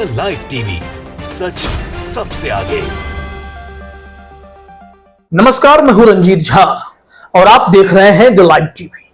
The live TV, सच सबसे आगे। नमस्कार, मैं हूं रंजीत झा और आप देख रहे हैं द लाइव टीवी।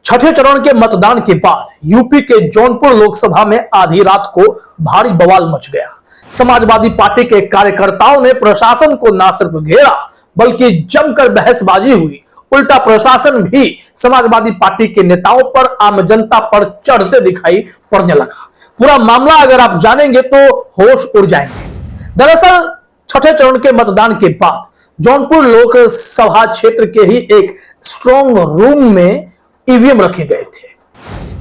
छठे चरण के मतदान के बाद यूपी के जौनपुर लोकसभा में आधी रात को भारी बवाल मच गया। समाजवादी पार्टी के कार्यकर्ताओं ने प्रशासन को न सिर्फ घेरा बल्कि जमकर बहसबाजी हुई। उल्टा प्रशासन भी समाजवादी पार्टी के नेताओं पर, आम जनता पर चढ़ते दिखाई पड़ने लगा। पूरा मामला अगर आप जानेंगे तो होश उड़ जाएंगे। दरअसल छठे चरण के मतदान के बाद जौनपुर लोकसभा क्षेत्र के ही एक स्ट्रांग रूम में ईवीएम रखे गए थे,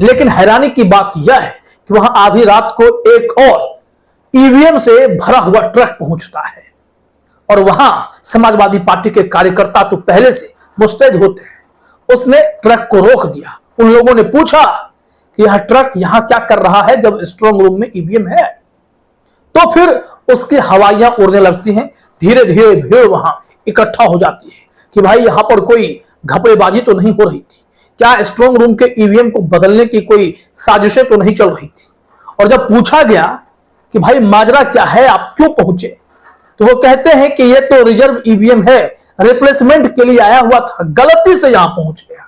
लेकिन हैरानी की बात यह है कि वहां आधी रात को एक और ईवीएम से भरा हुआ ट्रक पहुंचता है और वहां समाजवादी पार्टी के कार्यकर्ता तो पहले से मुस्तैद होते हैं। उसने ट्रक को रोक दिया। उन लोगों ने पूछा कि यह ट्रक यहां क्या कर रहा है जब स्ट्रांग रूम में ईवीएम है। तो फिर उसकी हवाइयां उड़ने लगती हैं। धीरे धीरे भीड़ वहां इकट्ठा हो जाती है कि भाई यहां पर कोई घपलेबाजी तो नहीं हो रही थी, क्या स्ट्रांग रूम के ईवीएम को बदलने की कोई साजिशें तो नहीं चल रही थी। और जब पूछा गया कि भाई माजरा क्या है, आप क्यों पहुंचे, तो वो कहते हैं कि ये तो रिजर्व ईवीएम है, रिप्लेसमेंट के लिए आया हुआ था, गलती से यहां पहुंच गया।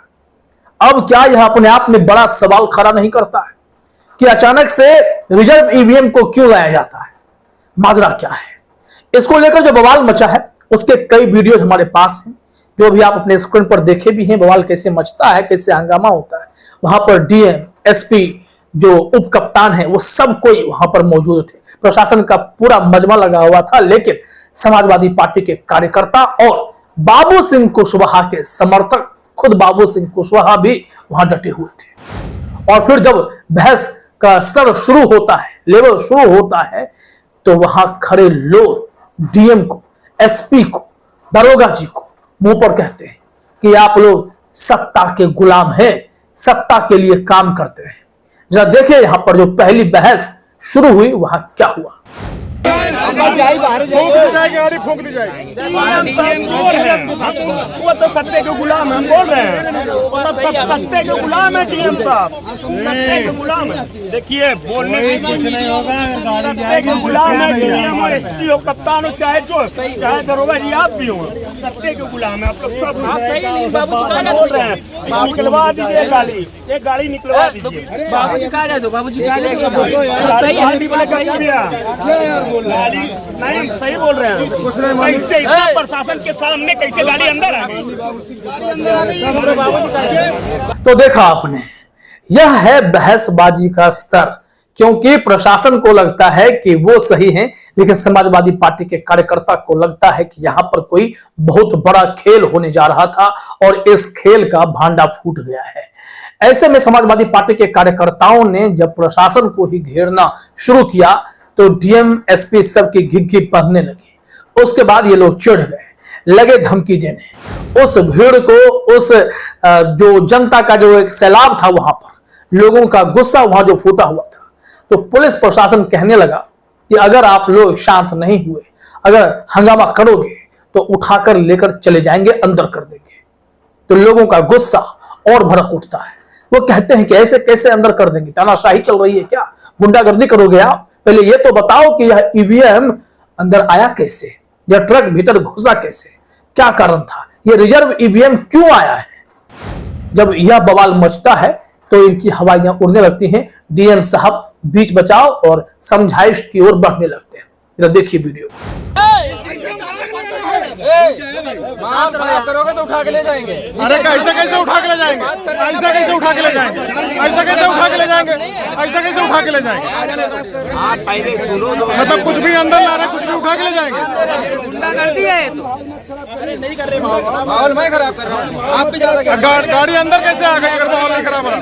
अब क्या यह अपने आप में बड़ा सवाल खड़ा नहीं करता है कि अचानक से रिजर्व ईवीएम को क्यों लाया जाता है, माजरा क्या है। इसको लेकर जो बवाल मचा है उसके कई वीडियो हमारे पास हैं, जो भी आप अपने स्क्रीन पर देखे भी हैं। बवाल कैसे मचता है, कैसे हंगामा होता है। वहां पर डीएम, एसपी, जो उप कप्तान है, वो सब कोई वहां पर मौजूद थे। प्रशासन का पूरा मजमा लगा हुआ था, लेकिन समाजवादी पार्टी के कार्यकर्ता और बाबू सिंह कुशवाहा के समर्थक, खुद बाबू सिंह कुशवाहा भी वहां डटे हुए थे। और फिर जब बहस का स्तर शुरू होता है, लेवल शुरू होता है, तो वहां खड़े लोग डीएम को, एसपी को, दरोगा जी को मुंह पर कहते हैं कि आप लोग सत्ता के गुलाम हैं, सत्ता के लिए काम करते हैं। जरा देखिए यहां पर जो पहली बहस शुरू हुई वहां क्या हुआ। फूंक दी जाएगी। वो तो सत्ते के गुलाम हम बोल रहे हैं, सत्ते के गुलाम है डीएम साहब, सत्ते के गुलाम है। देखिए बोलने की कुछ नहीं होगा, सत्ते के गुलाम है डीएम और एसपी हो, कप्तान हो, चाहे जो, चाहे दरोगा जी आप भी हो, सत्ते के गुलाम है। आप लोग सब बोल रहे हैं, निकलवा दीजिए गाड़ी, एक गाड़ी निकलवा दीजिए। बाबू जी कहा जाए, बाबू जी नहीं सही बोल रहे हैं। कैसे इतना प्रशासन के सामने कैसे गाड़ी अंदर आ गई। तो देखा आपने, यह है बहसबाजी का स्तर, क्योंकि प्रशासन को लगता है कि वो सही है, लेकिन समाजवादी पार्टी के कार्यकर्ता को लगता है कि यहां पर कोई बहुत बड़ा खेल होने जा रहा था और इस खेल का भांडा फूट गया है। ऐसे में समाजवादी पार्टी के कार्यकर्ताओं ने जब प्रशासन को ही घेरना शुरू किया तो डीएम, एसपी सब की घिघी पड़ने लगी। उसके बाद ये लोग चिढ़ गए, लगे धमकी देने। उस भीड़ को, उस जो जनता का जो एक सैलाब था, वहां पर लोगों का गुस्सा वहां जो फूटा हुआ था, तो पुलिस प्रशासन कहने लगा कि अगर आप लोग शांत नहीं हुए, अगर हंगामा करोगे तो उठाकर लेकर चले जाएंगे, अंदर कर देंगे। तो लोगों का गुस्सा और भड़क उठता है। वो कहते हैं कि ऐसे कैसे अंदर कर देंगे, तानाशाही चल रही है क्या, गुंडागर्दी करोगे आप, पहले ये तो बताओ कि यह ईवीएम अंदर आया कैसे, यह ट्रक भीतर घुसा कैसे, क्या कारण था, यह रिजर्व ईवीएम क्यों आया है। जब यह बवाल मचता है तो इनकी हवाइयां उड़ने लगती हैं। डीएम साहब बीच बचाव और समझाइश की ओर बढ़ने लगते हैं। जरा देखिए वीडियो। करोगे तो उठा के ले जाएंगे। अरे कैसे कैसे उठा के ले जाएंगे, ऐसा कैसे उठा के ले जाएंगे, ऐसा कैसे उठा के ले जाएंगे, ऐसा कैसे उठा के ले जाएंगे। आप पहले सुनो, मतलब कुछ भी अंदर ला रहे, कुछ भी उठा के ले जाएंगे। गुंडागर्दी है तो नहीं कर रहे, माहौल मैं खराब कर रहा हूँ। आप भी गाड़ी अंदर कैसे आ गई अगर माहौल नहीं खराब हो रहा।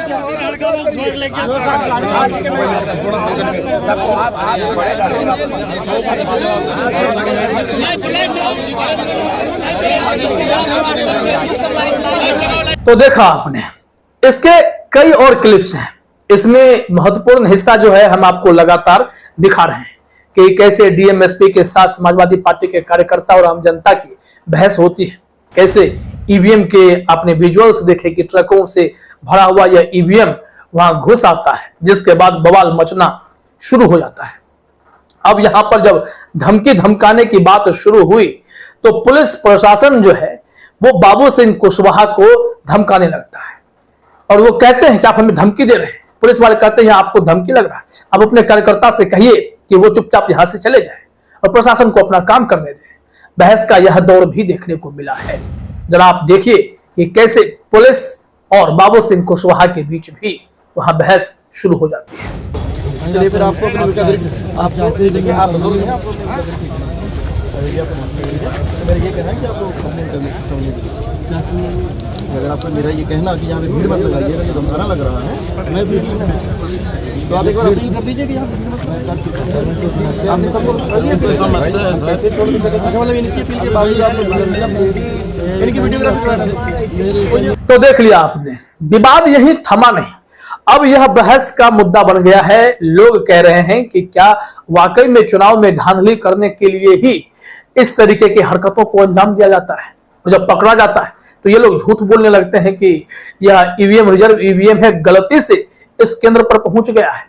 तो देखा आपने, इसके कई और क्लिप्स हैं। इसमें महत्वपूर्ण हिस्सा जो है हम आपको लगातार दिखा रहे हैं कि कैसे डीएमएसपी के साथ समाजवादी पार्टी के कार्यकर्ता और आम जनता की बहस होती है, कैसे ईवीएम के आपने विजुअल्स देखे कि ट्रकों से भरा हुआ यह ईवीएम वहां घुस आता है, जिसके बाद बवाल मचना शुरू हो जाता है। अब यहां पर जब धमकी धमकाने की बात शुरू हुई तो पुलिस प्रशासन जो है वो बाबू सिंह कुशवाहा को धमकाने लगता है और वो कहते हैं कि आप हमें धमकी दे रहे हैं। पुलिस वाले कहते हैं आपको धमकी लग रहा है, आप अपने कार्यकर्ता से कहिए कि वो चुपचाप यहां से चले जाए और प्रशासन को अपना काम करने दें। बहस का यह दौर भी देखने को मिला है। जरा आप देखिए कि कैसे पुलिस और बाबू सिंह कुशवाहा के बीच भी वहां बहस शुरू हो जाती है। चलिए फिर आपको आप चाहते हैं लेकिन आप लोग मेरा ये कहना है कि आपको कंप्लेंट करने अगर आपको मेरा ये कहना कि यहाँ पे भीड़ मत लगाइएगा, जो धमकाना लग रहा है मैं भी तो आप एक बार अपील कर दीजिए कि यहाँ तो देख लिया आपने, विवाद यही थमा नहीं। अब यह बहस का मुद्दा बन गया है। लोग कह रहे हैं कि क्या वाकई में चुनाव में धांधली करने के लिए ही इस तरीके की हरकतों को अंजाम दिया जाता है, और जब पकड़ा जाता है तो ये लोग झूठ बोलने लगते हैं कि यह ईवीएम रिजर्व ईवीएम है, गलती से इस केंद्र पर पहुंच गया है।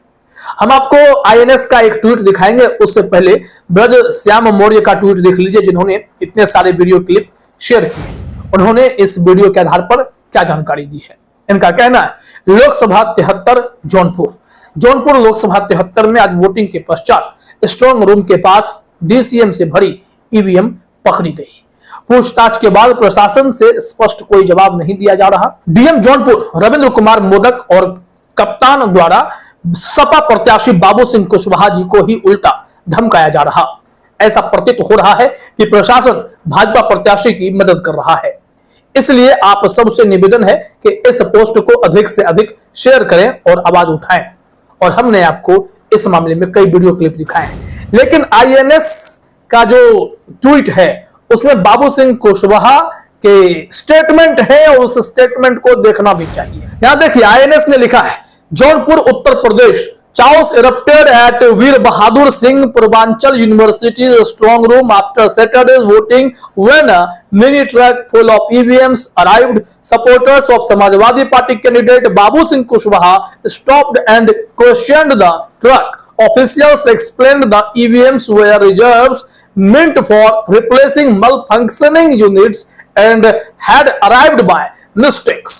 हम आपको आईएनएस का एक ट्वीट दिखाएंगे, उससे पहले ब्रज श्याम मौर्य का ट्वीट देख लीजिए, जिन्होंने इतने सारे वीडियो क्लिप शेयर किए। उन्होंने इस वीडियो के आधार पर क्या जानकारी दी है। इनका कहना है लोकसभा 73 जौनपुर लोकसभा 73 में आज वोटिंग के पश्चात स्ट्रांग रूम के पास डीसीएम से भरी ईवीएम पकड़ी गई। पूछताछ के बाद प्रशासन से स्पष्ट कोई जवाब नहीं दिया जा रहा। डीएम जौनपुर रविंद्र कुमार मोदक और कप्तान द्वारा सपा प्रत्याशी बाबू सिंह कुशवाहा जी को ही उल्टा धमकाया जा रहा। ऐसा प्रतीत हो रहा है कि प्रशासन भाजपा प्रत्याशी की मदद कर रहा है। इसलिए आप सबसे निवेदन है कि इस पोस्ट को अधिक से अधिक शेयर करें और आवाज उठाएं। और हमने आपको इस मामले में कई वीडियो क्लिप दिखाए हैं, लेकिन आईएनएस का जो ट्वीट है उसमें बाबू सिंह कुशवाहा के स्टेटमेंट है और उस स्टेटमेंट को देखना भी चाहिए। यहां देखिए, आईएनएस ने लिखा है Jaunpur Uttar Pradesh, chaos erupted at Veer Bahadur Singh Purvanchal University's strong room after Saturday's voting when a mini truck full of EVMs arrived. Supporters of Samajwadi Party candidate Babu Singh Kushwaha stopped and questioned the truck. Officials explained the EVMs were reserves meant for replacing malfunctioning units and had arrived by mistakes.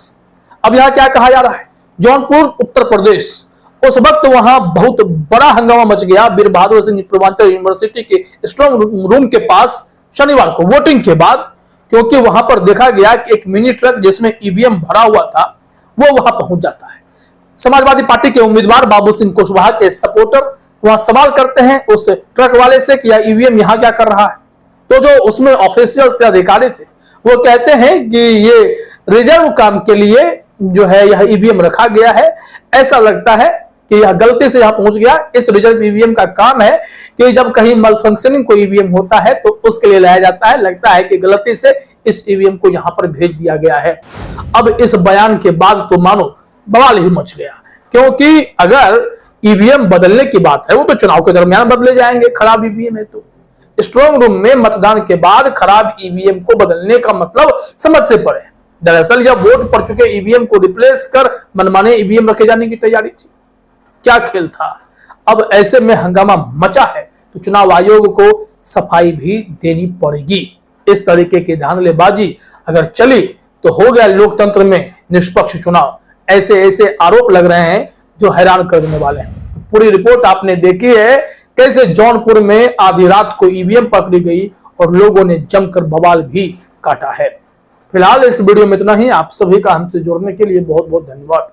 अब यहाँ क्या कहा जा रहा है, जौनपुर उत्तर प्रदेश, उस वक्त वहां बहुत बड़ा हंगामा मच गया वीर बहादुर सिंह पूर्वांचल यूनिवर्सिटी के स्ट्रांग रूम के पास शनिवार को वोटिंग के बाद, क्योंकि वहां पर देखा गया कि एक मिनी ट्रक जिसमें ईवीएम भरा हुआ था वो वहां पहुंच जाता है। समाजवादी पार्टी के उम्मीदवार बाबू सिंह कुशवाहा के सपोर्टर वहां सवाल करते हैं उस ट्रक वाले से कि यह ईवीएम यहां क्या कर रहा है। तो जो उसमें ऑफिशियल अधिकारी थे वो कहते हैं कि ये रिजर्व काम के लिए जो है यह ईवीएम रखा गया है। ऐसा लगता है कि यह गलती से यहां पहुंच गया। इस रिजर्व ईवीएम का काम है कि जब कहीं मल फंक्शनिंग कोई ईवीएम होता है तो उसके लिए लाया जाता है। लगता है कि गलती से इस ईवीएम को यहां पर भेज दिया गया है। अब इस बयान के बाद तो मानो बवाल ही मच गया, क्योंकि अगर ईवीएम बदलने की बात है वो तो चुनाव के दरमियान बदले जाएंगे। खराब ईवीएम है तो स्ट्रांग रूम में मतदान के बाद खराब ईवीएम को बदलने का मतलब समझ से परे। दरअसल यह वोट पड़ चुके ईवीएम को रिप्लेस कर मनमाने ईवीएम रखे जाने की तैयारी थी। क्या खेल था। अब ऐसे में हंगामा मचा है तो चुनाव आयोग को सफाई भी देनी पड़ेगी। इस तरीके की धांधलेबाजी अगर चली तो हो गया लोकतंत्र में निष्पक्ष चुनाव। ऐसे ऐसे आरोप लग रहे हैं जो हैरान कर देने वाले हैं। पूरी रिपोर्ट आपने देखी है कैसे जौनपुर में आधी रात को ईवीएम पकड़ी गई और लोगों ने जमकर बवाल भी काटा है। फिलहाल इस वीडियो में इतना ही। आप सभी का हमसे जुड़ने के लिए बहुत बहुत धन्यवाद।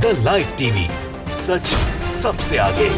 द लाइव टीवी, सच सबसे आगे।